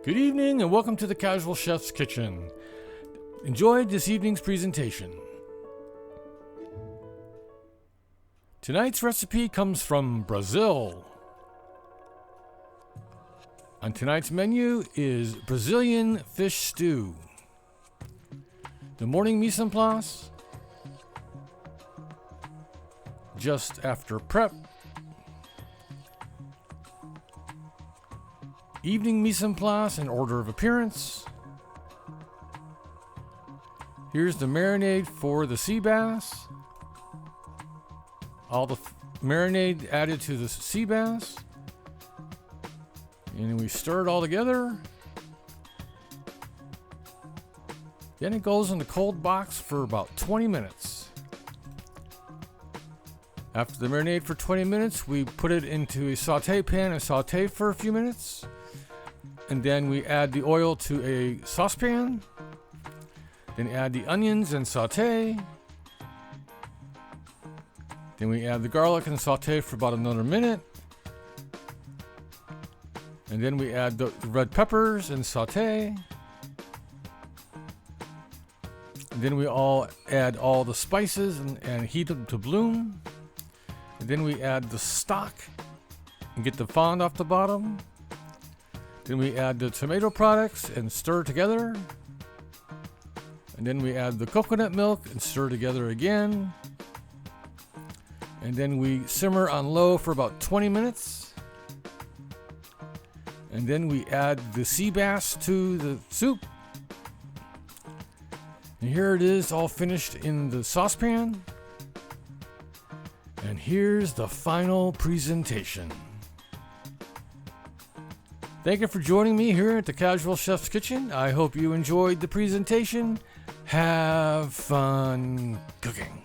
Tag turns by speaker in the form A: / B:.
A: Good evening and welcome to the Casual Chef's Kitchen. Enjoyed this evening's presentation. Tonight's recipe comes from Brazil. On tonight's menu is Brazilian fish stew. The morning mise en place, just after prep. Evening mise en place in order of appearance. Here's the marinade for the sea bass. All the marinade added to the sea bass. And we stir it all together. Then it goes in the cold box for about 20 minutes. After the marinade for 20 minutes, we put it into a saute pan and saute for a few minutes. And then we add the oil to a saucepan. Then add the onions and saute. Then we add the garlic and saute for about another minute. And then we add the red peppers and saute. And then we add all the spices and heat them to bloom. And then we add the stock and get the fond off the bottom. Then we add the tomato products and stir together. And then we add the coconut milk and stir together again. And then we simmer on low for about 20 minutes. And then we add the sea bass to the soup. And here it is, all finished in the saucepan. And here's the final presentation. Thank you for joining me here at the Casual Chef's Kitchen. I hope you enjoyed the presentation. Have fun cooking.